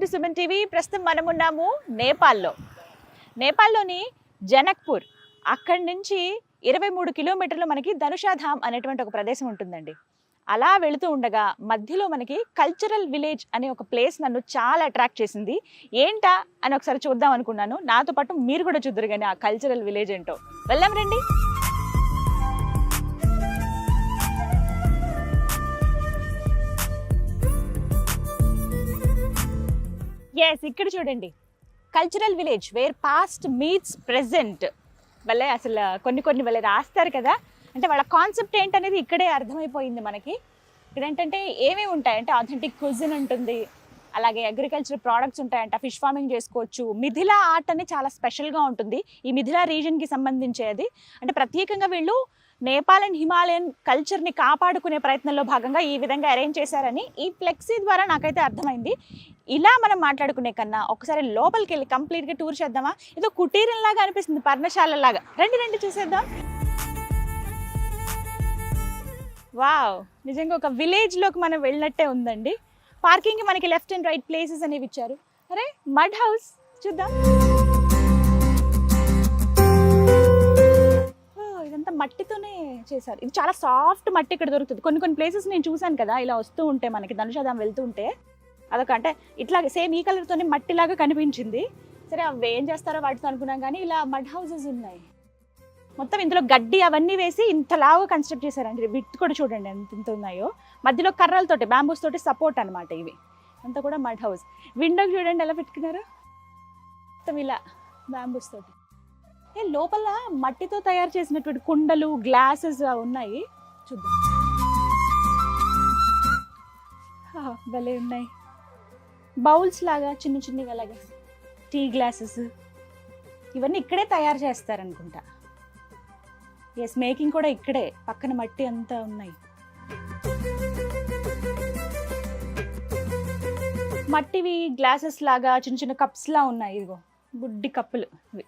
To Suman TV. ప్రస్తుతం మనం ఉన్నాము నేపాల్లోని జనక్పూర్. అక్కడి నుంచి 23 కిలోమీటర్లు మనకి ధనుషాధామ్ అనేటువంటి ఒక ప్రదేశం ఉంటుందండి. అలా వెళుతూ ఉండగా మధ్యలో మనకి కల్చరల్ విలేజ్ అనే ఒక ప్లేస్ నన్ను చాలా అట్రాక్ట్ చేసింది. ఏంటా అని ఒకసారి చూద్దాం అనుకున్నాను. నాతో పాటు మీరు కూడా చూద్దరు కానీ ఆ కల్చరల్ విలేజ్ ఏంటో. వెళ్దాం రండి. ఎస్, ఇక్కడ చూడండి, cultural village where past meets present. వాళ్ళే అసలు కొన్ని వాళ్ళే రాస్తారు కదా, అంటే వాళ్ళ కాన్సెప్ట్ ఏంటనేది ఇక్కడే అర్థమైపోయింది మనకి. ఇక్కడ ఏంటంటే ఏమేమి ఉంటాయంటే ఆథెంటిక్ క్విజిన్ ఉంటుంది, అలాగే అగ్రికల్చర్ ప్రోడక్ట్స్ ఉంటాయంట, ఫిష్ ఫార్మింగ్ చేసుకోవచ్చు. మిథిలా ఆర్ట్ అనేది చాలా స్పెషల్గా ఉంటుంది ఈ మిథిలా రీజన్కి సంబంధించేది. అంటే ప్రత్యేకంగా వీళ్ళు నేపాల్ అండ్ హిమాలయన్ కల్చర్ని కాపాడుకునే ప్రయత్నంలో భాగంగా ఈ విధంగా అరేంజ్ చేశారని ఈ ఫ్లెక్సీ ద్వారా నాకైతే అర్థమైంది. ఇలా మనం మాట్లాడుకునే కన్నా ఒకసారి లోపలికి వెళ్ళి కంప్లీట్గా టూర్ చేద్దామా? ఏదో కుటీరంలాగా అనిపిస్తుంది, పర్ణశాలలాగా. రండి చూసేద్దాం. వావ్, నిజంగా ఒక విలేజ్లోకి మనం వెళ్ళినట్టే ఉందండి. పార్కింగ్కి మనకి లెఫ్ట్ అండ్ రైట్ ప్లేసెస్ అనేవి ఇచ్చారు. అరే, మడ్ హౌస్ చూద్దాం. ఇదంతా మట్టితోనే చేశారు. ఇది చాలా సాఫ్ట్ మట్టి ఇక్కడ దొరుకుతుంది. కొన్ని ప్లేసెస్ నేను చూశాను కదా, ఇలా వస్తూ ఉంటే మనకి ధనుషాధామ్ వెళ్తూ ఉంటే అదొక అంటే ఇట్లాగే సేమ్ ఈ కలర్తోనే మట్టిలాగా కనిపించింది. సరే, అవి ఏం చేస్తారో వాటితో అనుకున్నాం, కానీ ఇలా మడ్ హౌసెస్ ఉన్నాయి. మొత్తం ఇందులో గడ్డి అవన్నీ వేసి ఇంతలాగా కన్స్ట్రక్ట్ చేశారండి. విత్ కూడా చూడండి ఎంత ఉన్నాయో. మధ్యలో కర్రలతోటి, బ్యాంబూస్ తోటి సపోర్ట్ అనమాట ఇవి. అంతా కూడా మడ్ హౌస్. విండోకి చూడండి ఎలా పెట్టుకున్నారు, మొత్తం ఇలా బ్యాంబూస్ తోటి. లోపల మట్టితో తయారు చేసినటువంటి కుండలు, గ్లాసెస్ ఉన్నాయి. చూద్దాం. భలే ఉన్నాయి. బౌల్స్ లాగా చిన్నవి, అలాగే టీ గ్లాసెస్, ఇవన్నీ ఇక్కడే తయారు చేస్తారనుకుంటా. ఎస్, మేకింగ్ కూడా ఇక్కడే. పక్కన మట్టి అంతా ఉన్నాయి. మట్టివి గ్లాసెస్ లాగా చిన్న కప్స్ లా ఉన్నాయి. ఇదిగో బుడ్డి కప్పులు, ఇవి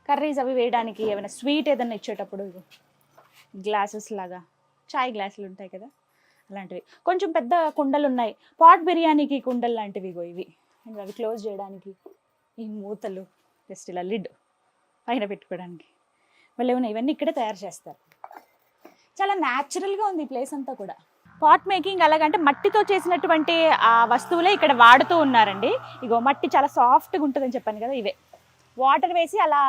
కర్రీస్ అవి వేయడానికి, ఏమైనా స్వీట్ ఏదైనా ఇచ్చేటప్పుడు. ఇగో గ్లాసెస్ లాగా చాయ్ గ్లాసులు ఉంటాయి కదా, అలాంటివి. కొంచెం పెద్ద కుండలు ఉన్నాయి, పాట్ బిర్యానీకి కుండలు లాంటివి. ఇగో ఇవి అవి క్లోజ్ చేయడానికి. ఈ మూతలు జస్ట్ ఇలా లిడ్ పైన పెట్టుకోవడానికి వాళ్ళు ఉన్నాయి. ఇవన్నీ ఇక్కడే తయారు చేస్తారు. చాలా న్యాచురల్గా ఉంది ఈ ప్లేస్ అంతా కూడా. పాట్ మేకింగ్ అలాగంటే మట్టితో చేసినటువంటి ఆ వస్తువులే ఇక్కడ వాడుతూ ఉన్నారండి. ఇగో మట్టి చాలా సాఫ్ట్గా ఉంటుందని చెప్పాను కదా, ఇవే వాటర్ వేసి అలా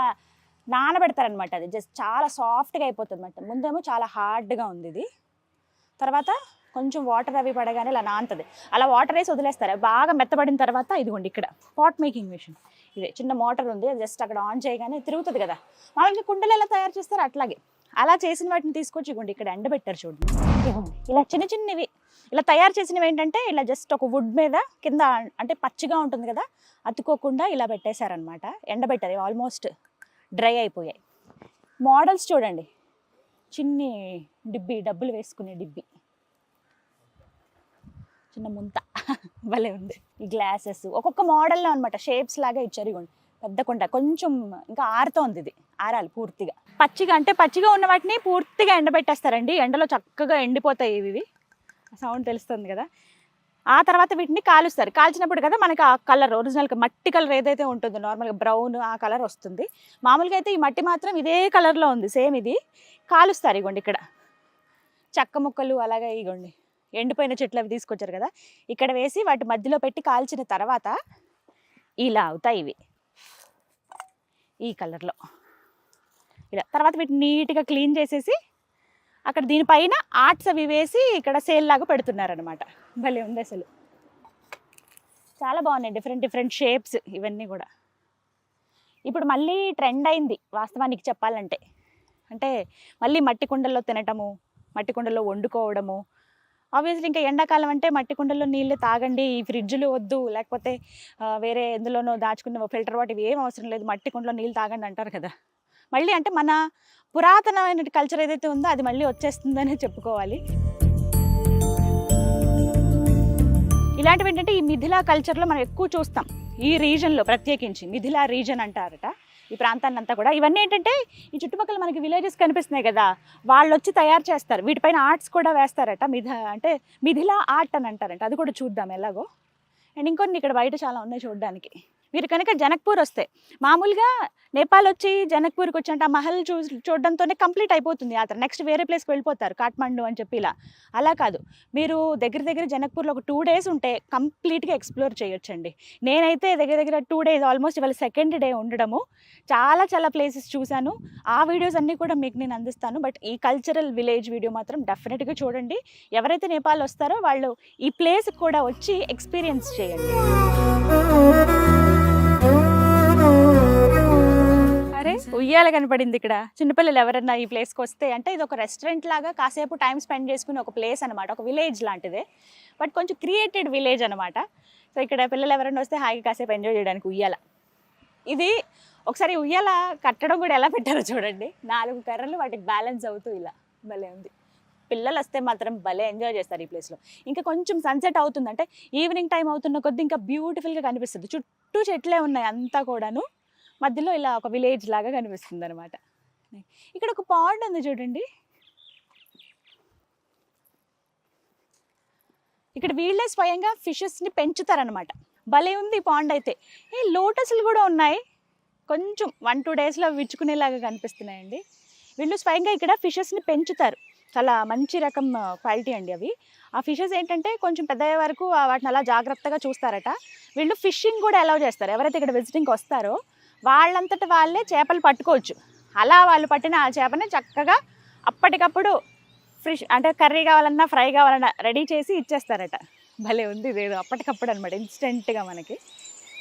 నానబెడతారనమాట. అది జస్ట్ చాలా సాఫ్ట్గా అయిపోతుంది అన్నమాట. ముందేమో చాలా హార్డ్గా ఉంది ఇది, తర్వాత కొంచెం వాటర్ అవి పడగానే ఇలా నానుతుంది. అలా వాటర్ వేసి వదిలేస్తారు. బాగా మెత్తబడిన తర్వాత ఇదిగోండి ఇక్కడ పాట్ మేకింగ్ మిషన్. ఇదే చిన్న మోటార్ ఉంది, జస్ట్ అక్కడ ఆన్ చేయగానే తిరుగుతుంది కదా. మామూలుగా కుండలు ఎలా తయారు చేస్తారు అట్లాగే అలా చేసిన వాటిని తీసుకొచ్చి ఇవ్వండి ఇక్కడ ఎండబెట్టారు. చూడండి, ఇలా చిన్నవి ఇలా తయారు చేసినవి ఏంటంటే ఇలా జస్ట్ ఒక వుడ్ మీద కింద, అంటే పచ్చిగా ఉంటుంది కదా, అతుక్కోకుండా ఇలా పెట్టేశారనమాట. ఎండబెట్టారు, ఆల్మోస్ట్ డ్రై అయిపోయాయి. మోడల్స్ చూడండి, చిన్ని డిబ్బి, డబ్బులు వేసుకునే డిబ్బి, చిన్న ముంత భలే ఉంది. ఈ గ్లాసెస్ ఒక్కొక్క మోడల్లో అనమాట, షేప్స్ లాగా ఇచ్చారు. ఇవ్వండి పెద్ద కుండ, కొంచెం ఇంకా ఆరుతోంది, ఇది ఆరాలి పూర్తిగా. పచ్చిగా ఉన్న వాటిని పూర్తిగా ఎండబెట్టేస్తారండి. ఎండలో చక్కగా ఎండిపోతాయి ఇవి. సౌండ్ తెలుస్తుంది కదా. ఆ తర్వాత వీటిని కాలుస్తారు. కాల్చినప్పుడు కదా మనకి ఆ కలర్, ఒరిజినల్గా మట్టి కలర్ ఏదైతే ఉంటుందో నార్మల్గా బ్రౌన్ ఆ కలర్ వస్తుంది. మామూలుగా అయితే ఈ మట్టి మాత్రం ఇదే కలర్లో ఉంది, సేమ్ ఇది. కాలుస్తారు. ఇగోండి ఇక్కడ చెక్క ముక్కలు, అలాగే ఇగోండి ఎండిపోయిన చెట్లు అవి తీసుకొచ్చారు కదా, ఇక్కడ వేసి వాటి మధ్యలో పెట్టి కాల్చిన తర్వాత ఇలా అవుతాయి ఇవి, ఈ కలర్లో ఇలా. తర్వాత వీటిని నీట్గా క్లీన్ చేసేసి అక్కడ దీనిపైన ఆర్ట్స్ అవి వేసి ఇక్కడ సేల్ లాగా పెడుతున్నారనమాట. భలే ఉంది అసలు, చాలా బాగున్నాయి. డిఫరెంట్ షేప్స్ ఇవన్నీ కూడా. ఇప్పుడు మళ్ళీ ట్రెండ్ అయింది వాస్తవానికి చెప్పాలంటే. అంటే మళ్ళీ మట్టి కుండల్లో తినటము, మట్టి కుండల్లో వండుకోవడము. ఆబ్వియస్లీ ఇంకా ఎండాకాలం అంటే మట్టి కుండల్లో నీళ్ళు తాగండి, ఈ ఫ్రిడ్జ్లు వద్దు, లేకపోతే వేరే ఎందులోనో దాచుకున్న ఫిల్టర్ వాటర్ ఏం అవసరం లేదు, మట్టి కుండలో నీళ్ళు తాగండి అంటారు కదా. మళ్ళీ అంటే మన పురాతనమైన కల్చర్ ఏదైతే ఉందో అది మళ్ళీ వచ్చేస్తుందనే చెప్పుకోవాలి. ఇలాంటివి ఏంటంటే ఈ మిథిలా కల్చర్లో మనం ఎక్కువ చూస్తాం. ఈ రీజన్లో ప్రత్యేకించి మిథిలా రీజన్ అంటారట ఈ ప్రాంతాన్ని అంతా కూడా. ఇవన్నీ ఏంటంటే ఈ చుట్టుపక్కల మనకి విలేజెస్ కనిపిస్తున్నాయి కదా, వాళ్ళు వచ్చి తయారు చేస్తారు. వీటిపైన ఆర్ట్స్ కూడా వేస్తారట. అంటే మిథిలా ఆర్ట్ అని అంటారంట. అది కూడా చూద్దాం ఎలాగో. అండ్ ఇంకొన్ని ఇక్కడ బయట చాలా ఉన్నాయి చూడడానికి. మీరు కనుక జనక్పూర్ వస్తే, మామూలుగా నేపాల్ వచ్చి జనక్పూర్కి వచ్చి అంటే ఆ మహల్ చూడడంతోనే కంప్లీట్ అయిపోతుంది యాత్ర. నెక్స్ట్ వేరే ప్లేస్కి వెళ్ళిపోతారు, కాఠ్మండు అని చెప్పి ఇలా. అలా కాదు, మీరు దగ్గర జనక్పూర్లో ఒక 2 days ఉంటే కంప్లీట్గా ఎక్స్ప్లోర్ చేయొచ్చండి. నేనైతే దగ్గర 2 days, ఆల్మోస్ట్ ఇవాళ సెకండ్ డే ఉండడము, చాలా ప్లేసెస్ చూశాను. ఆ వీడియోస్ అన్నీ కూడా మీకు నేను అందిస్తాను. బట్ ఈ కల్చరల్ విలేజ్ వీడియో మాత్రం డెఫినెట్గా చూడండి. ఎవరైతే నేపాల్ వస్తారో వాళ్ళు ఈ ప్లేస్కి కూడా వచ్చి ఎక్స్పీరియన్స్ చేయండి. అరే ఉయ్యాల కనపడింది ఇక్కడ. చిన్నపిల్లలు ఎవరన్నా ఈ ప్లేస్కి వస్తే, అంటే ఇది ఒక రెస్టారెంట్ లాగా కాసేపు టైం స్పెండ్ చేసుకునే ఒక ప్లేస్ అనమాట, ఒక విలేజ్ లాంటిదే, బట్ కొంచెం క్రియేటెడ్ విలేజ్ అనమాట. సో ఇక్కడ పిల్లలు ఎవరైనా వస్తే హాయిగా కాసేపు ఎంజాయ్ చేయడానికి ఉయ్యాల. ఇది ఒకసారి ఉయ్యాల కట్టడం కూడా ఎలా పెట్టారో చూడండి. 4 కర్రలు వాటికి బ్యాలెన్స్ అవుతూ ఇలా భలే ఉంది. పిల్లలు వస్తే మాత్రం భలే ఎంజాయ్ చేస్తారు ఈ ప్లేస్లో. ఇంకా కొంచెం సన్సెట్ అవుతుంది, అంటే ఈవినింగ్ టైం అవుతున్న కొద్దీ ఇంకా బ్యూటిఫుల్గా కనిపిస్తుంది. చుట్టూ చెట్లే ఉన్నాయి అంతా కూడాను, మధ్యలో ఇలా ఒక విలేజ్ లాగా కనిపిస్తుంది అనమాట. ఇక్కడ ఒక పాండ్ ఉంది చూడండి. ఇక్కడ వీళ్ళే స్వయంగా ఫిషెస్ని పెంచుతారనమాట. భలే ఉంది ఈ పాండ్ అయితే. ఈ లోటస్లు కూడా ఉన్నాయి, కొంచెం 1-2 daysలో విచ్చుకునేలాగా కనిపిస్తున్నాయండి. వీళ్ళు స్వయంగా ఇక్కడ ఫిషెస్ని పెంచుతారు, చాలా మంచి రకం క్వాలిటీ అండి అవి. ఆ ఫిషెస్ ఏంటంటే కొంచెం పెద్దయ్యే వరకు వాటిని అలా జాగ్రత్తగా చూస్తారట. వీళ్ళు ఫిషింగ్ కూడా అలౌ చేస్తారు. ఎవరైతే ఇక్కడ విజిటింగ్కి వస్తారో వాళ్ళంతట వాళ్ళే చేపలు పట్టుకోవచ్చు. అలా వాళ్ళు పట్టిన ఆ చేపని చక్కగా అప్పటికప్పుడు ఫ్రెష్, అంటే కర్రీ కావాలన్నా ఫ్రై కావాలన్నా రెడీ చేసి ఇచ్చేస్తారట. భలే ఉంది ఇదేదో అప్పటికప్పుడు అనమాట, ఇన్స్టెంట్గా మనకి.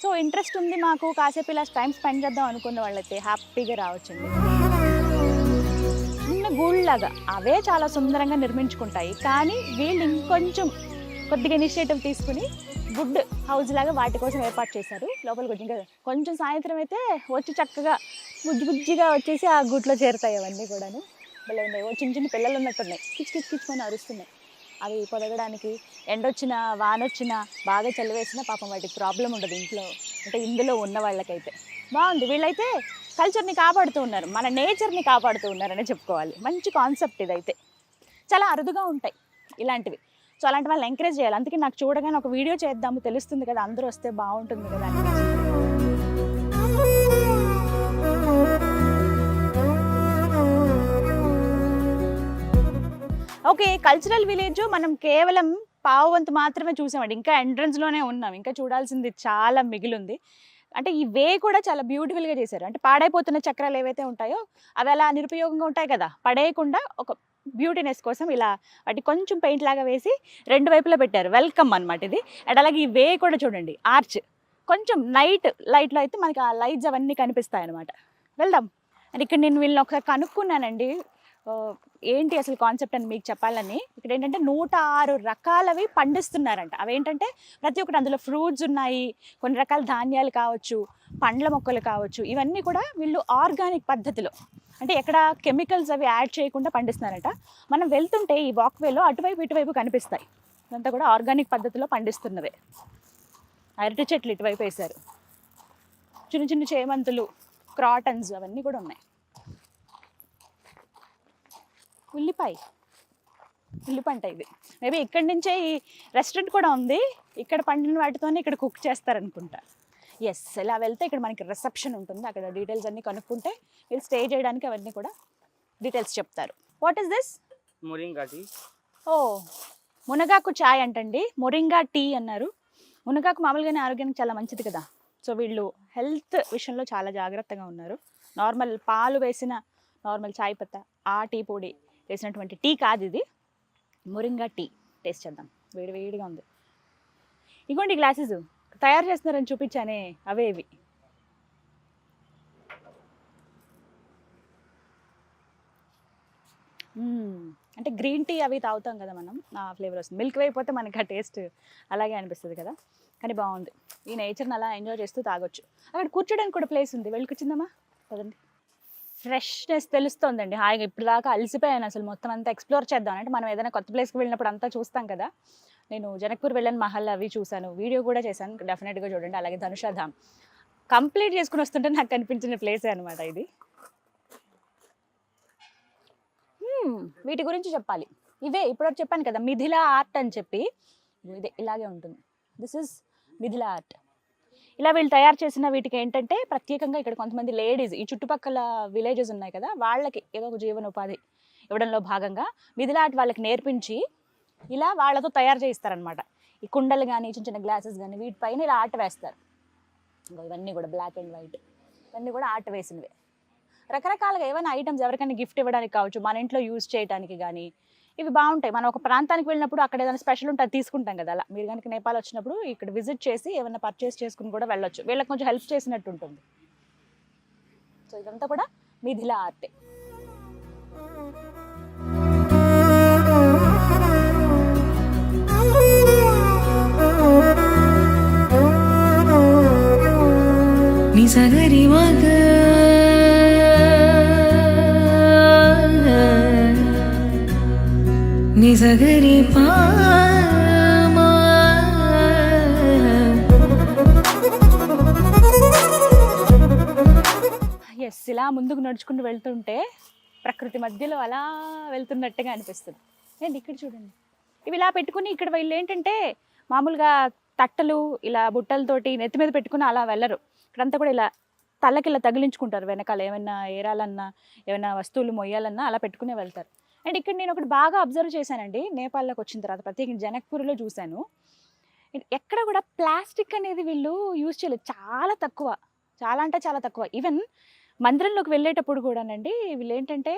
సో ఇంట్రెస్ట్ ఉంది మాకు, కాసేపు ఇలా టైం స్పెండ్ చేద్దాం అనుకున్న వాళ్ళైతే హ్యాపీగా రావచ్చండి. చిన్న గూళ్ళలాగా అవే చాలా సుందరంగా నిర్మించుకుంటాయి, కానీ వీళ్ళు ఇంకొంచెం కొద్దిగా ఇనిషియేటివ్ తీసుకుని వుడ్ హౌస్ లాగా వాటి కోసం ఏర్పాటు చేశారు. లోపలికి వచ్చి కొంచెం సాయంత్రం అయితే వచ్చి చక్కగా బుజ్జిగా వచ్చేసి ఆ గుట్లో చేరుతాయి అవన్నీ కూడాను. భలే ఉన్నాయి. చిన్న పిల్లలు ఉన్నట్టున్నాయి, కిచ్చుకొని అరుస్తున్నాయి. అవి పొదగడానికి ఎండొచ్చినా వానొచ్చినా బాగా చలివేసినా పాపం వాటికి ప్రాబ్లం ఉండదు ఇంట్లో, అంటే ఇందులో ఉన్న వాళ్ళకైతే. బాగుంది. వీళ్ళైతే కల్చర్ని కాపాడుతూ ఉన్నారు, మన నేచర్ని కాపాడుతూ ఉన్నారని చెప్పుకోవాలి. మంచి కాన్సెప్ట్ ఇదైతే. చాలా అరుదుగా ఉంటాయి ఇలాంటివి. సో అలాంటి వాళ్ళని ఎంకరేజ్ చేయాలి. అందుకే నాకు చూడగానే ఒక వీడియో చేద్దాము, తెలుస్తుంది కదా, అందరూ వస్తే బాగుంటుంది కదా అని. ఓకే, కల్చరల్ విలేజ్ మనం కేవలం పావువంతు మాత్రమే చూసామండి. ఇంకా ఎంట్రన్స్లోనే ఉన్నాం, ఇంకా చూడాల్సింది చాలా మిగిలింది. అంటే ఈ వే కూడా చాలా బ్యూటిఫుల్గా చేశారు. అంటే పాడైపోతున్న చక్రాలు ఏవైతే ఉంటాయో అవి అలా నిరుపయోగంగా ఉంటాయి కదా, పడేయకుండా ఒక బ్యూటీనెస్ కోసం ఇలా వాటి కొంచెం పెయింట్ లాగా వేసి 2 వైపులా పెట్టారు. వెల్కమ్ అనమాట ఇది. అండ్ అలాగే ఈ వే కూడా చూడండి, ఆర్చ్ కొంచెం నైట్ లైట్లో అయితే మనకి ఆ లైట్స్ అవన్నీ కనిపిస్తాయి అనమాట. వెళ్దాం. అండ్ ఇక్కడ నేను వీళ్ళని ఒకసారి కనుక్కున్నానండి, ఏంటి అసలు కాన్సెప్ట్ అని మీకు చెప్పాలని. ఇక్కడ ఏంటంటే 106 రకాలవి పండిస్తున్నారంట. అవేంటంటే ప్రతి ఒక్కటి, అందులో ఫ్రూట్స్ ఉన్నాయి, కొన్ని రకాల ధాన్యాలు కావచ్చు, పండ్ల మొక్కలు కావచ్చు, ఇవన్నీ కూడా వీళ్ళు ఆర్గానిక్ పద్ధతిలో, అంటే ఎక్కడ కెమికల్స్ అవి యాడ్ చేయకుండా పండిస్తున్నారట. మనం వెళ్తుంటే ఈ వాక్వేలో అటువైపు ఇటువైపు కనిపిస్తాయి, ఇదంతా కూడా ఆర్గానిక్ పద్ధతిలో పండిస్తున్నవే. అరటి చెట్లు ఇటువైపు వేశారు, చిన్న చేమంతులు, క్రాటన్స్ అవన్నీ కూడా ఉన్నాయి. ఉల్లిపంట ఇది. మేబీ ఇక్కడి నుంచే ఈ రెస్టారెంట్ కూడా ఉంది, ఇక్కడ పండిన వాటితోనే ఇక్కడ కుక్ చేస్తారనుకుంటా. ఎస్, ఇలా వెళ్తే ఇక్కడ మనకి రిసెప్షన్ ఉంటుంది, అక్కడ డీటెయిల్స్ అన్నీ కనుక్కుంటే మీరు స్టే చేయడానికి అవన్నీ కూడా డీటెయిల్స్ చెప్తారు. What is this? Moringa tea. ఓ, మునగాకు చాయ్ అంటండి, మొరింగా టీ అన్నారు. మునగాకు మామూలుగానే ఆరోగ్యానికి చాలా మంచిది కదా, సో వీళ్ళు హెల్త్ విషయంలో చాలా జాగ్రత్తగా ఉన్నారు. నార్మల్ పాలు వేసిన నార్మల్ చాయ్ పత్తా, ఆ టీ పొడి వేసినటువంటి టీ కాదు ఇది, మొరింగా టీ. టేస్ట్ చేద్దాం, వేడిగా ఉంది. ఇగోండి గ్లాసెస్ తయారు చేస్తున్నారని చూపించానే, అవే ఇవి. అంటే గ్రీన్ టీ అవి తాగుతాం కదా మనం, ఆ ఫ్లేవర్ వస్తుంది. మిల్క్ వేయకపోతే మనకి ఆ టేస్ట్ అలాగే అనిపిస్తుంది కదా, కానీ బాగుంది. ఈ నేచర్ని అలా ఎంజాయ్ చేస్తూ తాగొచ్చు. అక్కడ కూర్చోడానికి కూడా ప్లేస్ ఉంది, వెళ్ళి కూర్చుందామా? పదండి. ఫ్రెష్నెస్ తెలుస్తుందండి హాయిగా. ఇప్పుడు దాకా అలసిపోయాను అసలు, మొత్తం అంతా ఎక్స్ప్లోర్ చేద్దాం. అంటే మనం ఏదైనా కొత్త ప్లేస్కి వెళ్ళినప్పుడు అంతా చూస్తాం కదా. నేను జనక్పూర్ వెళ్ళాను, మహల్ అవి చూశాను, వీడియో కూడా చేశాను, డెఫినెట్గా చూడండి. అలాగే ధనుషాధామ్ కంప్లీట్ చేసుకుని వస్తుంటే నాకు కనిపించిన ప్లేసే అనమాట ఇది. వీటి గురించి చెప్పాలి. ఇవే ఇప్పుడు చెప్పాను కదా, మిథిలా ఆర్ట్ అని చెప్పి, ఇదే ఇలాగే ఉంటుంది. This is Mithila art. ఇలా వీళ్ళు తయారు చేసిన వీటికి ఏంటంటే ప్రత్యేకంగా ఇక్కడ కొంతమంది లేడీస్ ఈ చుట్టుపక్కల విలేజెస్ ఉన్నాయి కదా, వాళ్ళకి ఏదో ఒక జీవనోపాధి ఇవ్వడంలో భాగంగా మిథిలా ఆర్ట్ వాళ్ళకి నేర్పించి ఇలా వాళ్ళతో తయారు చేయిస్తారనమాట. ఈ కుండలు కానీ చిన్న చిన్న గ్లాసెస్ కానీ వీటిపైన ఇలా ఆర్ట్ వేస్తారు. ఇవన్నీ కూడా బ్లాక్ అండ్ వైట్, ఇవన్నీ కూడా ఆర్ట్ వేసినవే. రకరకాలుగా ఏమైనా ఐటమ్స్ ఎవరికైనా గిఫ్ట్ ఇవ్వడానికి కావచ్చు, మన ఇంట్లో యూజ్ చేయడానికి కానీ ఇవి బాగుంటాయి. మనం ఒక ప్రాంతానికి వెళ్ళినప్పుడు అక్కడ ఏదైనా స్పెషల్ ఉంటే అది తీసుకుంటాం కదా, అలా మీరు కనుక నేపాల్ వచ్చినప్పుడు ఇక్కడ విజిట్ చేసి ఏమైనా పర్చేస్ చేసుకుని కూడా వెళ్ళొచ్చు. వీళ్ళకి కొంచెం హెల్ప్ చేసినట్టు ఉంటుంది. సో ఇదంతా కూడా మిథిలా ఆర్టే. నిసగరి మగ నిసగరి పామా. ఎస్, ఇలా ముందుకు నడుచుకుంటూ వెళ్తుంటే ప్రకృతి మధ్యలో అలా వెళ్తున్నట్టుగా అనిపిస్తుంది. ఏంటి ఇక్కడ చూడండి, ఇవి ఇలా పెట్టుకుని ఇక్కడ వీళ్ళు ఏంటంటే మామూలుగా తట్టలు ఇలా బుట్టలతోటి నెత్తి మీద పెట్టుకుని అలా వెళ్ళరు. ఇక్కడంతా కూడా ఇలా తలకి ఇలా తగిలించుకుంటారు, వెనకాల ఏమైనా ఏరాలన్నా ఏమైనా వస్తువులు మొయ్యాలన్నా అలా పెట్టుకునే వెళ్తారు. అండ్ ఇక్కడ నేను ఒకటి బాగా అబ్జర్వ్ చేశానండి, నేపాల్లోకి వచ్చిన తర్వాత ప్రత్యేకించి జనక్పూర్లో చూశాను. ఎక్కడ కూడా ప్లాస్టిక్ అనేది వీళ్ళు యూజ్ చేయలేదు, చాలా తక్కువ, చాలా అంటే చాలా తక్కువ. ఈవెన్ మందిరంలోకి వెళ్ళేటప్పుడు కూడానండి వీళ్ళు ఏంటంటే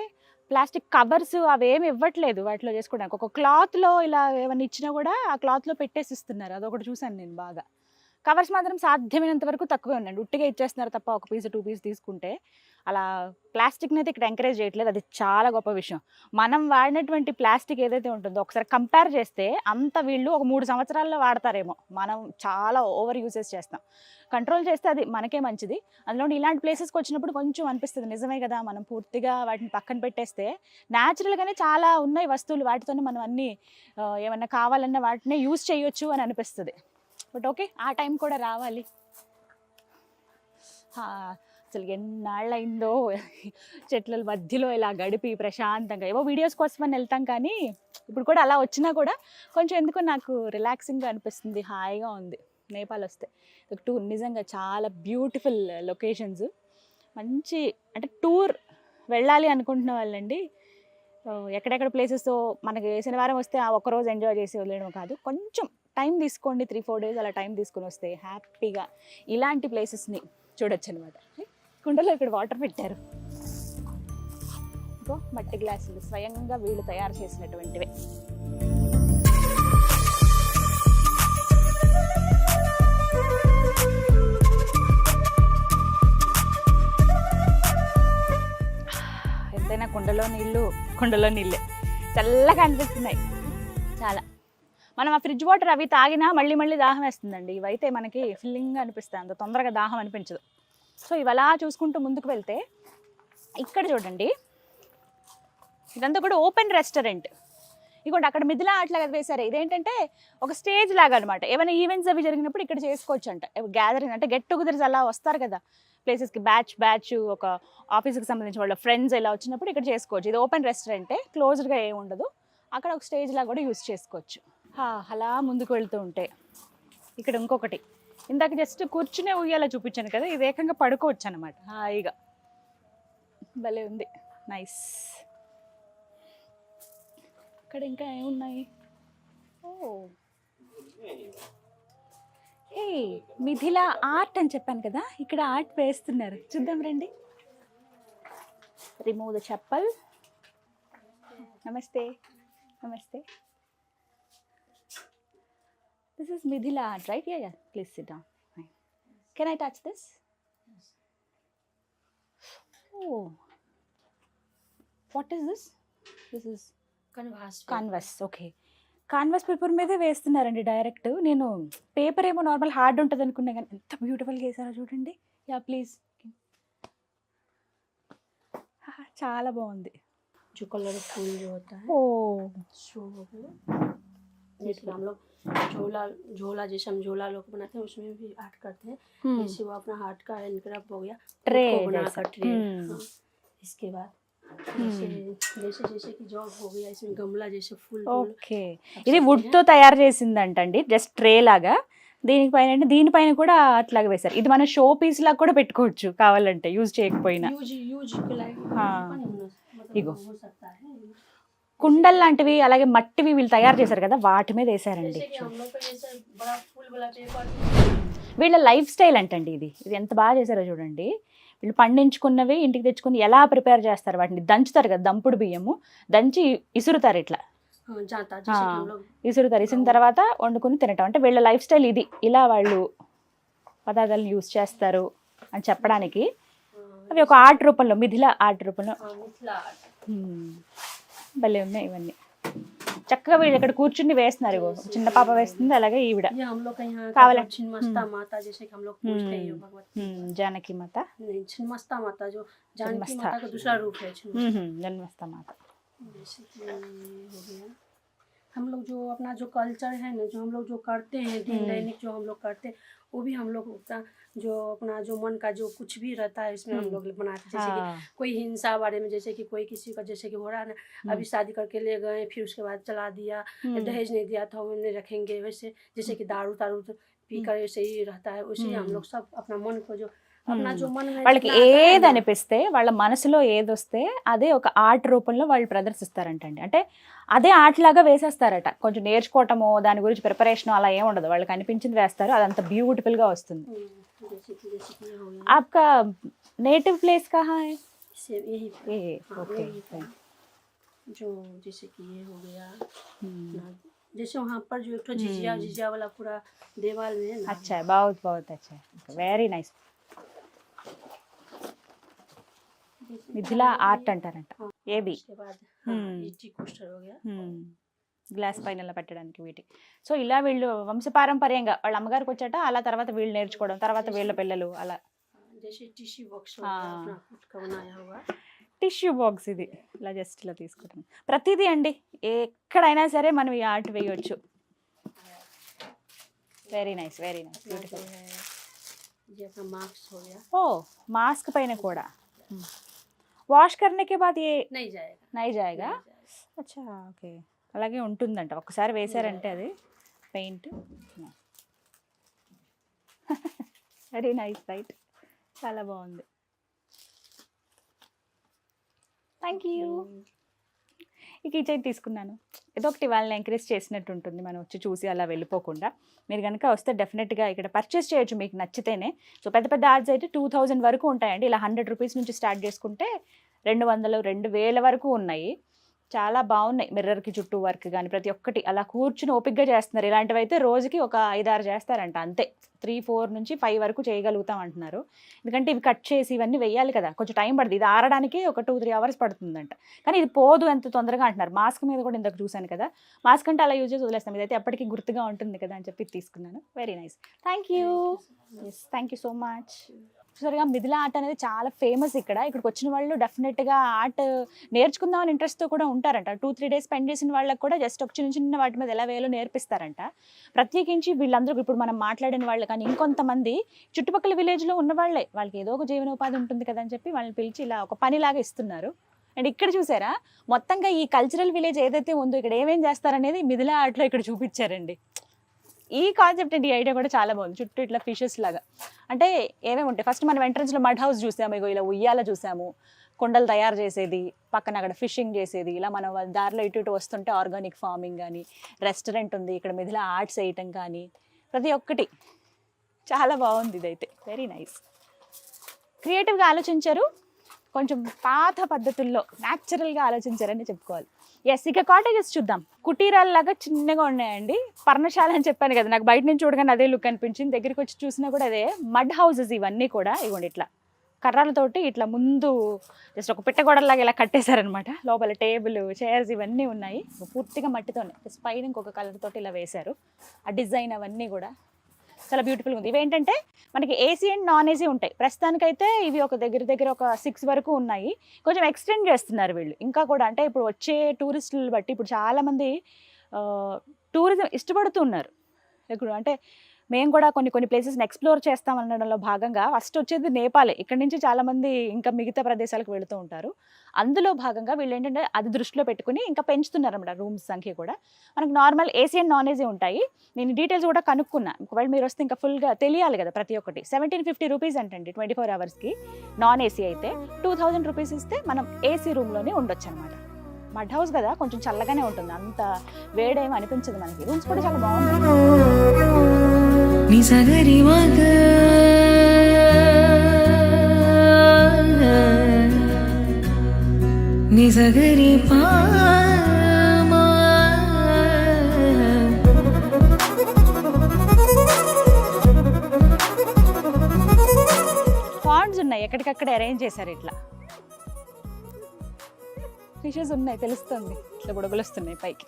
ప్లాస్టిక్ కవర్స్ అవేమి ఇవ్వట్లేదు వాటిలో చేసుకోవడానికి. ఒక క్లాత్లో ఇలా ఏమైనా ఇచ్చినా కూడా ఆ క్లాత్లో పెట్టేసి ఇస్తున్నారు, అదొకటి చూశాను నేను బాగా. కవర్స్ మాత్రం సాధ్యమైనంత వరకు తక్కువే ఉండండి, ఉట్టిగా ఇచ్చేస్తున్నారు తప్ప ఒక పీస్ 2 పీస్ తీసుకుంటే. అలా ప్లాస్టిక్ని అయితే ఇక్కడ ఎంకరేజ్ చేయట్లేదు, అది చాలా గొప్ప విషయం. మనం వాడినటువంటి ప్లాస్టిక్ ఏదైతే ఉంటుందో ఒకసారి కంపేర్ చేస్తే అంత వీళ్ళు ఒక 3 సంవత్సరాల్లో వాడతారేమో, మనం చాలా ఓవర్ యూసేజ్ చేస్తాం. కంట్రోల్ చేస్తే అది మనకే మంచిది. అందులో ఇలాంటి ప్లేసెస్కి వచ్చినప్పుడు కొంచెం అనిపిస్తుంది, నిజమే కదా, మనం పూర్తిగా వాటిని పక్కన పెట్టేస్తే న్యాచురల్గానే చాలా ఉన్నాయి వస్తువులు, వాటితోనే మనం అన్నీ ఏమన్నా కావాలన్నా వాటినే యూజ్ చేయొచ్చు అని అనిపిస్తుంది. బట్ ఓకే, ఆ టైం కూడా రావాలి. అసలు ఎన్నాళ్ళైందో చెట్ల మధ్యలో ఇలా గడిపి ప్రశాంతంగా, ఏవో వీడియోస్ కోసమని వెళ్తాం కానీ ఇప్పుడు కూడా అలా వచ్చినా కూడా కొంచెం ఎందుకో నాకు రిలాక్సింగ్గా అనిపిస్తుంది, హాయిగా ఉంది నేపాల్ వస్తే. టూర్ నిజంగా చాలా బ్యూటిఫుల్ లొకేషన్స్, మంచి అంటే టూర్ వెళ్ళాలి అనుకుంటున్న వాళ్ళండి. ఎక్కడెక్కడ ప్లేసెస్ మనకి శనివారం వస్తే ఆ ఒక్కరోజు ఎంజాయ్ చేసి వదిలేయడం కాదు, కొంచెం టైం తీసుకోండి, 3-4 డేస్ అలా టైం తీసుకొని వస్తే హ్యాపీగా ఇలాంటి ప్లేసెస్ని చూడొచ్చు అనమాట. కుండలో ఇక్కడ వాటర్ పెట్టారు, ఇంకో మట్టి గ్లాసులు స్వయంగా వీళ్ళు తయారు చేసినటువంటివే. ఎంతైనా కుండలో నీళ్ళే చల్లగా అనిపిస్తున్నాయి చాలా. మనం ఆ ఫ్రిడ్జ్ వాటర్ అవి తాగినా మళ్ళీ దాహం వేస్తుందండి, ఇవైతే మనకి ఫిల్లింగ్గా అనిపిస్తాయి, అంత తొందరగా దాహం అనిపించదు. సో ఇవి అలా చూసుకుంటూ ముందుకు వెళ్తే ఇక్కడ చూడండి, ఇదంతా కూడా ఓపెన్ రెస్టారెంట్. ఇదిగోండి అక్కడ మిథిలా ఆర్ట్ లాగా వేశారు, ఇదేంటంటే ఒక స్టేజ్ లాగా అనమాట. ఏమైనా ఈవెంట్స్ అవి జరిగినప్పుడు ఇక్కడ చేసుకోవచ్చు అంట, గ్యాదరింగ్ అంటే గెట్ టుగెదర్స్ అలా వస్తారు కదా ప్లేసెస్కి, బ్యాచ్ ఒక ఆఫీస్కి సంబంధించిన వాళ్ళ ఫ్రెండ్స్ ఇలా వచ్చినప్పుడు ఇక్కడ చేసుకోవచ్చు. ఇది ఓపెన్ రెస్టారెంటే, క్లోజ్డ్గా ఏమి ఉండదు, అక్కడ ఒక స్టేజ్ లాగా కూడా యూజ్ చేసుకోవచ్చు. అలా ముందుకు వెళ్తూ ఉంటే ఇక్కడ ఇంకొకటి, ఇందాక జస్ట్ కూర్చునే ఉయ్యాల చూపించాను కదా, ఇది ఏకంగా పడుకోవచ్చు అనమాట హాయిగా, భలే ఉంది, నైస్. ఇక్కడ ఇంకా ఏమున్నాయి, ఏ మిథిలా ఆర్ట్ అని చెప్పాను కదా, ఇక్కడ ఆర్ట్ వేస్తున్నారు, చూద్దాం రండి. Remove the chappal. నమస్తే. This is Midhila art, right? Yeah. Please sit down. Fine. Can I touch this? Yes. Oh. What is this? This is canvas. Okay. Canvas paper మీదే వేస్తున్నారండి డైరెక్ట్. నేను పేపర్ ఏమో నార్మల్ హార్డ్ ఉంటుంది అనుకున్నా కానీ ఎంత బ్యూటిఫుల్గా వేసారో చూడండి. Yeah please. చాలా బాగుంది. जो कलर फूल जो होता है ओ शो जैसे हम लोग झोला जैसे हम झोला लोग बनाते हैं उसमें भी आर्ट करते हैं. जैसे वो अपना हार्ट का हैंडक्राफ्ट हो गया, ट्रे बनाकर ट्रे. इसके बाद जैसे कि जॉब हो गया, इसमें गमला जैसे फूल. ఓకే, ఇది వుడ్ తో తయారు చేసిందంటండి, జస్ట్ ట్రే లాగా. దీనిపైన అంటే దీనిపైన కూడా అట్లాగే వేశారు. ఇది మన షో పీస్ లాగా కూడా పెట్టుకోవచ్చు కావాలంటే, యూజ్ చేయకపోయినా. यूज के लायक हाँ। मतलब इगो। हो सकता है। కుండలు లాంటివి అలాగే మట్టివి వీళ్ళు తయారు చేశారు కదా, వాటి మీద వేశారండి. जैसे कि हम लोग का जैसे बड़ा फूल वाला पेपर వీళ్ళ లైఫ్ స్టైల్ అంటండి ఇది. ఇది ఎంత బాగా చేశారో చూడండి. వీళ్ళు పండించుకున్నవి ఇంటికి తెచ్చుకుని ఎలా ప్రిపేర్ చేస్తారు, వాటిని దంచుతారు కదా, దంపుడు బియ్యము దంచి ఇసురుతారు ఇట్లా. हाँ, जाता जैसे कि हम लोग ఇసురుతారు. ఇసిన తర్వాత వండుకుని తినటం. అంటే వీళ్ళ లైఫ్ స్టైల్ ఇది. ఇలా వాళ్ళు పదార్థాలను యూజ్ చేస్తారు అని చెప్పడానికి. అవి ఒక ఆర్ట్ రూపంలో, మిథిలా ఆర్ట్ రూపంలో. मिथिला art। భలే ఉన్నాయి ఇవన్నీ. చక్కగా వీళ్ళు ఇక్కడ కూర్చుని వేస్తున్నారు. ఇగో చిన్న పాప వేస్తుంది, అలాగే ఈవిడ ये हम लोग का यहाँ कावला। छिन्नमस्ता माता जैसे कि हम लोग पूजते हैं ये भगवती। జానకి మాత, नहीं, छिन्नमस्ता माता जो जानकी छिन्नमस्ता। माता का दूसरा रूप है छिन्नमस्ता। జన్మస్థ మాత. जैसे कि हो गया हम लोग जो अपना जो कल्चर है ना, जो हम लोग जो करते हैं दिन दैनिक जो हम लोग करते हैं, वो भी हम लोग का जो अपना जो मन का जो कुछ भी रहता है इसमें हम लोग बनाते हैं। जैसे कि कोई हिंसा बारे में, जैसे कि कोई किसी का जैसे कि हो रहा है ना, अभी शादी करके ले गए फिर उसके बाद चला दिया, दहेज नहीं दिया था उन्हें रखेंगे, वैसे जैसे कि दारू तारू पी कर ऐसे ही रहता है, उसी हम लोग सब अपना मन को जो अपना जो मन में వాళ్ళకి जितना आता है ఏది ना, అనిపిస్తే, వాళ్ళ మనసులో ఏదొస్తే అదే ఒక ఆర్ట్ రూపంలో వాళ్ళు ప్రదర్శిస్తారంటండి. అంటే అదే ఆర్ట్ లాగా వేసేస్తారట. కొంచెం నేర్చుకోవటమో దాని గురించి ప్రిపరేషన్ అలా ఏం ఉండదు. వాళ్ళకి అనిపించింది వేస్తారు, అదంతా బ్యూటిఫుల్ గా వస్తుంది. जैसे कि ये हो गया आपका नेटिव प्लेस कहाँ है? सेम यही ये हाँ, ओके. यही था। जो जैसे कि ये हो गया ना, जैसे वहाँ पर जो एक ठो झिझिया झिझिया वाला पूरा देवाल में है ना। अच्छा है, बहुत बहुत अच्छा है, वेरी నైస్. మిథిలా ఆర్ట్ అంటారంట. ఏబి उसके बाद हाँ, ये टी कोस्टर हो गया। గ్లాస్ పైన ఇలా పెట్టడానికి వీటి. సో ఇలా వీళ్ళు వంశపారంపర్యంగా వాళ్ళ అమ్మగారికి వచ్చాట, అలా తర్వాత వీళ్ళు నేర్చుకోవడం, తర్వాత వీళ్ళ పిల్లలు అలా. जैसे टिश्यू बॉक्स हो गया अपना खुद का बनाया हुआ। టిష్యూ బాక్స్ ఇది ఇలా జస్ట్ ఇలా తీసుకుంటాం. ప్రతిదీ అండి ఎక్కడైనా సరే మనం ఈ ఆర్ట్ వేయవచ్చు. వెరీ నైస్, వెరీ నైస్, अपना जो బ్యూటిఫుల్. है ये अपना मास्क हो गया। ఓ మాస్క్ పైన కూడా వాష్ करने के बाद ये नहीं जाएगा नहीं जाएगा. नहीं जाएगा। అచ్చా ఓకే, అలాగే ఉంటుందంట. ఒకసారి వేసారంటే అది పెయింట్. వెరీ నైస్, రైట్, చాలా బాగుంది. Thank you. ఈ కిచెన్ తీసుకున్నాను. ఏదో ఒకటి వాళ్ళని ఎంకరేజ్ చేసినట్టు ఉంటుంది, మనం వచ్చి చూసి అలా వెళ్ళిపోకుండా. మీరు కనుక వస్తే డెఫినెట్గా ఇక్కడ పర్చేస్ చేయొచ్చు మీకు నచ్చితేనే. సో పెద్ద పెద్ద ఆర్ట్స్ అయితే 2000 వరకు ఉంటాయండి. ఇలా 100 రూపీస్ నుంచి స్టార్ట్ చేసుకుంటే 200, 2000 వరకు ఉన్నాయి. చాలా బాగున్నాయి. మిర్రర్కి చుట్టూ వర్క్ కానీ ప్రతి ఒక్కటి అలా కూర్చుని ఓపిక్గా చేస్తున్నారు. ఇలాంటివి అయితే రోజుకి ఒక 5-6 చేస్తారంట అంతే. 3-4 నుంచి 5 వరకు చేయగలుగుతాం అంటున్నారు. ఎందుకంటే ఇవి కట్ చేసి ఇవన్నీ వేయాలి కదా, కొంచెం టైం పడుతుంది. ఇది ఆరడానికి ఒక 2-3 అవర్స్ పడుతుందంట. కానీ ఇది పోదు ఎంత తొందరగా అంటున్నారు. మాస్క్ మీద కూడా ఇందాక చూశాను కదా, మాస్క్ అంటే అలా యూజ్ చేసి వదిలేస్తాం. ఇదైతే ఎప్పటికీ గుర్తుగా ఉంటుంది కదా అని చెప్పి తీసుకున్నాను. Very nice, thank you. Yes, thank you so much. చూసారుగా, మిథిలా ఆర్ట్ అనేది చాలా ఫేమస్ ఇక్కడ. ఇక్కడికి వచ్చిన వాళ్ళు డెఫినెట్గా ఆర్ట్ నేర్చుకుందామని ఇంట్రెస్ట్తో కూడా ఉంటారంట. 2-3 డేస్ స్పెండ్ చేసిన వాళ్ళకి కూడా జస్ట్ ఒక చిన్న చిన్న వాటి మీద ఎలా వేయాలో నేర్పిస్తారంట. ప్రత్యేకించి వీళ్ళందరూ ఇప్పుడు మనం మాట్లాడిన వాళ్ళు కానీ ఇంకొంతమంది చుట్టుపక్కల విలేజ్లో ఉన్న వాళ్ళే, వాళ్ళకి ఏదో ఒక జీవనోపాధి ఉంటుంది కదా అని చెప్పి వాళ్ళని పిలిచి ఇలా ఒక పనిలాగా ఇస్తున్నారు. అండ్ ఇక్కడ చూసారా, మొత్తంగా ఈ కల్చరల్ విలేజ్ ఏదైతే ఉందో ఇక్కడ ఏమేం చేస్తారనేది మిథిలా ఆర్ట్లో ఇక్కడ చూపించారండి. ఈ కాన్సెప్ట్ అండి, ఈ ఐడియా కూడా చాలా బాగుంది. చుట్టూ ఇట్లా ఫిషెస్ లాగా అంటే ఏమేమి ఉంటాయి. ఫస్ట్ మనం ఎంట్రన్స్లో మడ్ హౌస్ చూసాము, ఇగో ఇలా ఉయ్యాల చూసాము, కొండలు తయారు చేసేది, పక్కన అక్కడ ఫిషింగ్ చేసేది. ఇలా మనం దారిలో ఇటు ఇటు వస్తుంటే ఆర్గానిక్ ఫార్మింగ్ కానీ, రెస్టారెంట్ ఉంది ఇక్కడ, మిథిలా ఆర్ట్స్ వేయటం కానీ, ప్రతి ఒక్కటి చాలా బాగుంది. ఇదైతే వెరీ నైస్, క్రియేటివ్గా ఆలోచించారు. కొంచెం పాత పద్ధతుల్లో న్యాచురల్గా ఆలోచించారని చెప్పుకోవాలి. ఎస్, ఇక కాటేజెస్ చూద్దాం. కుటీరాల్లాగా చిన్నగా ఉన్నాయండి. పర్ణశాల అని చెప్పాను కదా, నాకు బయట నుంచి చూడగానే అదే లుక్ అనిపించింది. దగ్గరికి వచ్చి చూసినా కూడా అదే. మడ్ హౌసెస్ ఇవన్నీ కూడా ఇవ్వండి, ఇట్లా కర్రలతోటి ఇట్లా ముందు జస్ట్ ఒక పిట్టగోడలాగా ఇలా కట్టేశారనమాట. లోపల టేబుల్, చైర్స్ ఇవన్నీ ఉన్నాయి. పూర్తిగా మట్టితోనే, జస్ట్ పైన ఇంకొక కలర్ తోటి ఇలా వేశారు. ఆ డిజైన్ అవన్నీ కూడా చాలా బ్యూటిఫుల్గా ఉంది. ఇవేంటంటే మనకి ఏసీ అండ్ నాన్ ఏసీ ఉంటాయి. ప్రస్తుతానికైతే ఇవి ఒక దగ్గర ఒక 6 వరకు ఉన్నాయి. కొంచెం ఎక్స్టెండ్ చేస్తున్నారు వీళ్ళు ఇంకా కూడా. అంటే ఇప్పుడు వచ్చే టూరిస్టులు బట్టి ఇప్పుడు చాలామంది టూరిజం ఇష్టపడుతున్నారు. ఇప్పుడు అంటే మేము కూడా కొన్ని ప్లేసెస్ని ఎక్స్ప్లోర్ చేస్తామనడంలో భాగంగా ఫస్ట్ వచ్చేది నేపాలే. ఇక్కడ నుంచి చాలామంది ఇంకా మిగతా ప్రదేశాలకు వెళుతూ ఉంటారు. అందులో భాగంగా వీళ్ళు ఏంటంటే అది దృష్టిలో పెట్టుకుని ఇంకా పెంచుతున్నారన్నమాట రూమ్స్ సంఖ్య కూడా. మనకు normal AC and non AC ఉంటాయి. నేను డీటెయిల్స్ కూడా కనుక్కున్నా. ఒకవేళ మీరు వస్తే ఇంకా ఫుల్గా తెలియాలి కదా ప్రతి ఒక్కటి. 1750 రూపీస్ అంటండి 24 అవర్స్కి. నాన్ ఏసీ అయితే 2000 రూపీస్ ఇస్తే మనం ఏసీ రూమ్లోనే ఉండొచ్చు అనమాట. మడ్ హౌస్ కదా, కొంచెం చల్లగానే ఉంటుంది, అంత వేడేం అనిపించదు మనకి. రూమ్స్ కూడా చాలా బాగుంటాయి. నిసగరి మగ నిసగరి పామా పాండ్స్ ఉన్నాయి, ఎక్కడికక్కడ అరేంజ్ చేశారు. ఇట్లా ఫిషెస్ ఉన్నాయి, తెలుస్తుంది. ఇట్లా బుడగలు వస్తున్నాయి పైకి.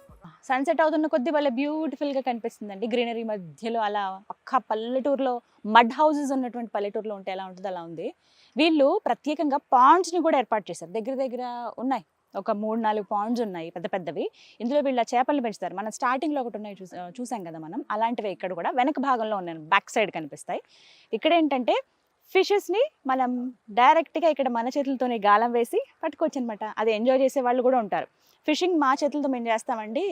సన్సెట్ అవుతున్న కొద్దీ వాళ్ళ బ్యూటిఫుల్గా కనిపిస్తుందండి. గ్రీనరీ మధ్యలో అలా పక్క పల్లెటూరులో మడ్ హౌసెస్ ఉన్నటువంటి పల్లెటూరులో ఉంటే ఎలా ఉంటుందో అలా ఉంది. వీళ్ళు ప్రత్యేకంగా పాండ్స్ని కూడా ఏర్పాటు చేశారు. దగ్గర ఉన్నాయి, ఒక 3-4 పాండ్స్ ఉన్నాయి పెద్ద పెద్దవి. ఇందులో వీళ్ళ చేపలు పెంచుతారు. మనం స్టార్టింగ్లో ఒకటి ఉన్నాయి చూసాం కదా మనం, అలాంటివి ఇక్కడ కూడా వెనక భాగంలో ఉన్నాయి, బ్యాక్ సైడ్ కనిపిస్తాయి. ఇక్కడ ఏంటంటే ఫిషెస్ని మనం డైరెక్ట్గా ఇక్కడ మన చేతులతోనే గాలం వేసి పట్టుకోవచ్చు అనమాట. అది ఎంజాయ్ చేసే వాళ్ళు కూడా ఉంటారు. ఫిషింగ్ మా చేతులతో మేము చేస్తామండి,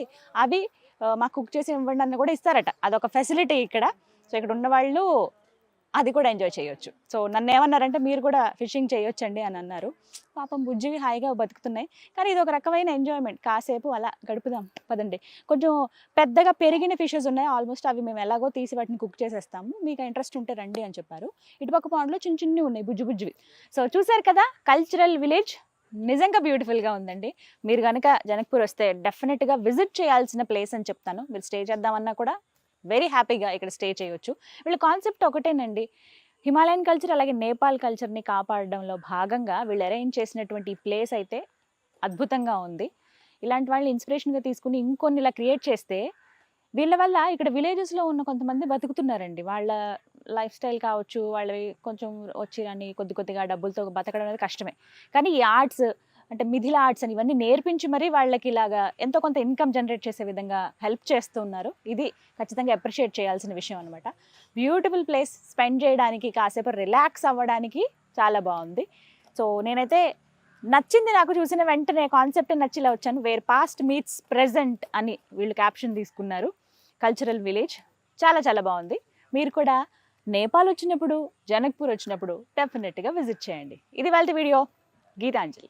అవి మాకు కుక్ చేసి ఇవ్వండి అని కూడా ఇస్తారట. అదొక ఫెసిలిటీ ఇక్కడ. సో ఇక్కడ ఉన్న వాళ్ళు అది కూడా ఎంజాయ్ చేయొచ్చు. సో నన్ను ఏమన్నారంటే మీరు కూడా ఫిషింగ్ చేయొచ్చండి అని అన్నారు. పాపం బుజ్జివి హాయిగా బతుకుతున్నాయి, కానీ ఇది ఒక రకమైన ఎంజాయ్మెంట్. కాసేపు అలా గడుపుదాం పదండి. కొంచెం పెద్దగా పెరిగిన ఫిషెస్ ఉన్నాయి ఆల్మోస్ట్, అవి మేము ఎలాగో తీసి వాటిని కుక్ చేసేస్తాము, మీకు ఇంట్రెస్ట్ ఉంటే రండి అని చెప్పారు. ఇటుపక్క పాండ్లో చిన్ని ఉన్నాయి బుజ్జివి. సో చూసారు కదా కల్చరల్ విలేజ్, నిజంగా బ్యూటిఫుల్గా ఉందండి. మీరు కనుక జనక్పూర్ వస్తే డెఫినెట్గా విజిట్ చేయాల్సిన ప్లేస్ అని చెప్తాను. మీరు స్టే చేద్దామన్నా కూడా వెరీ హ్యాపీగా ఇక్కడ స్టే చేయొచ్చు. వీళ్ళ కాన్సెప్ట్ ఒకటేనండి, హిమాలయన్ కల్చర్ అలాగే నేపాల్ కల్చర్ని కాపాడడంలో భాగంగా వీళ్ళు అరేంజ్ చేసినటువంటి ఈ ప్లేస్ అయితే అద్భుతంగా ఉంది. ఇలాంటి వాళ్ళని ఇన్స్పిరేషన్గా తీసుకుని ఇంకొన్ని ఇలా క్రియేట్ చేస్తే వీళ్ళ వల్ల ఇక్కడ విలేజెస్లో ఉన్న కొంతమంది బతుకుతున్నారండి. వాళ్ళ లైఫ్ స్టైల్ కావచ్చు, వాళ్ళవి కొంచెం వచ్చి అని కొద్దిగా డబ్బులతో బతకడం అనేది కష్టమే. కానీ ఈ ఆర్ట్స్ అంటే మిథిల ఆర్ట్స్ అని ఇవన్నీ నేర్పించి మరీ వాళ్ళకి ఇలాగా ఎంతో కొంత ఇన్కమ్ జనరేట్ చేసే విధంగా హెల్ప్ చేస్తున్నారు. ఇది ఖచ్చితంగా అప్రిషియేట్ చేయాల్సిన విషయం అనమాట. బ్యూటిఫుల్ ప్లేస్, స్పెండ్ చేయడానికి, కాసేపు రిలాక్స్ అవ్వడానికి చాలా బాగుంది. సో నేనైతే నచ్చింది, నాకు చూసిన వెంటనే కాన్సెప్ట్ నచ్చిలా వచ్చాను. వేర్ పాస్ట్ మీట్స్ ప్రెజెంట్ అని వీళ్ళు క్యాప్షన్ తీసుకున్నారు. కల్చరల్ విలేజ్ చాలా బాగుంది. మీరు కూడా నేపాల్ వచ్చినప్పుడు, జనక్పూర్ వచ్చినప్పుడు డెఫినెట్గా విజిట్ చేయండి. ఇది వాళ్ళ వీడియో. గీతాంజలి.